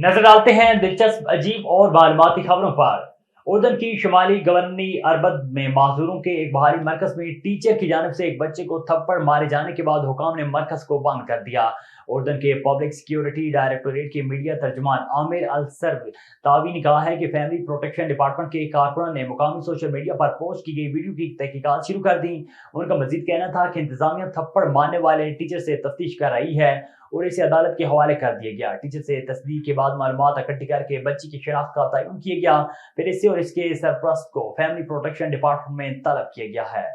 नजर डालते हैं दिलचस्प, अजीब और मालूमाती खबरों पर। उर्दन की शुमाली गवर्नी अरबद में माजूरों के एक बाहरी मरकज में टीचर की जानब से एक बच्चे को थप्पड़ मारे जाने के बाद हुकाम ने मरकज को बंद कर दिया। उर्दन के पब्लिक सिक्योरिटी डायरेक्टोरेट के मीडिया तर्जुमान आमिर अल सर्व तावी ने कहा है कि फैमिली प्रोटेक्शन डिपार्टमेंट के कारकुनान ने मुकामी सोशल मीडिया पर पोस्ट की गई वीडियो की तहकीकात शुरू कर दी। उनका मजीद कहना था कि इंतजामिया थप्पड़ मारने वाले टीचर से तफ्तीश कर रही है और इसे अदालत के हवाले कर दिया गया। टीचर से तस्दीक के बाद मालूमात इकट्ठी करके बच्ची की शिनाख्त का तयन किया गया, फिर इससे और इसके सरपरस्त को फैमिली प्रोटेक्शन डिपार्टमेंट में तलब किया गया है।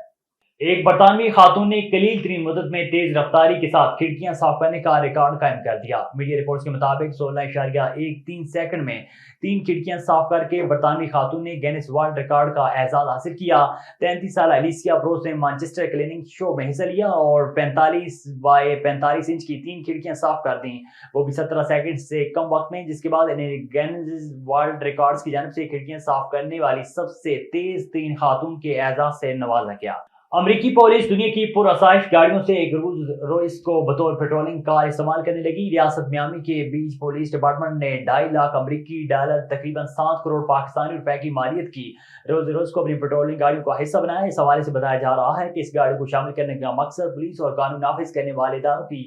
एक बरतानवी खातून ने कलील तरीन मुद्दत में तेज रफ्तारी के साथ खिड़कियां साफ करने का रिकॉर्ड कायम कर दिया। मीडिया रिपोर्ट्स के मुताबिक 16.13 सेकंड में 3 खिड़कियां साफ करके बरतानवी खातून ने गिनीज वर्ल्ड रिकॉर्ड का एजाज हासिल किया। 33 साल एलिसिया ब्रोस ने मैनचेस्टर क्लीनिंग शो में हिस्सा लिया और 45 बाय 45 इंच की 3 खिड़कियां साफ कर दी, वो भी 17 सेकंड से कम वक्त में, जिसके बाद इन्हें गिनीज वर्ल्ड रिकॉर्ड्स की जानब से खिड़कियां साफ करने वाली सबसे तेज 3 खातून के एजाज से नवाजा गया। अमरीकी पुलिस दुनिया की पुरअसाइश गाड़ियों से एक रोल्स रॉयस को बतौर पेट्रोलिंग कार इस्तेमाल करने लगी। रियासत मियामी के बीच पुलिस डिपार्टमेंट ने $2.5 लाख अमरीकी डॉलर तकरीबन 7 करोड़ पाकिस्तानी रुपए की मालियत की रोल्स रॉयस को अपनी पेट्रोलिंग गाड़ियों का हिस्सा बनाया। इस हवाले से बताया जा रहा है कि इस गाड़ी को शामिल करने का मकसद पुलिस और कानून नाफिज करने वाले इदारों की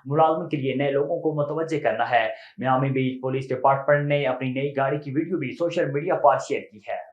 मुलाजमत के लिए नए लोगों को मुतवज्जे करना है। मियामी बीच पुलिस डिपार्टमेंट ने अपनी नई गाड़ी की वीडियो भी सोशल मीडिया पर शेयर की है।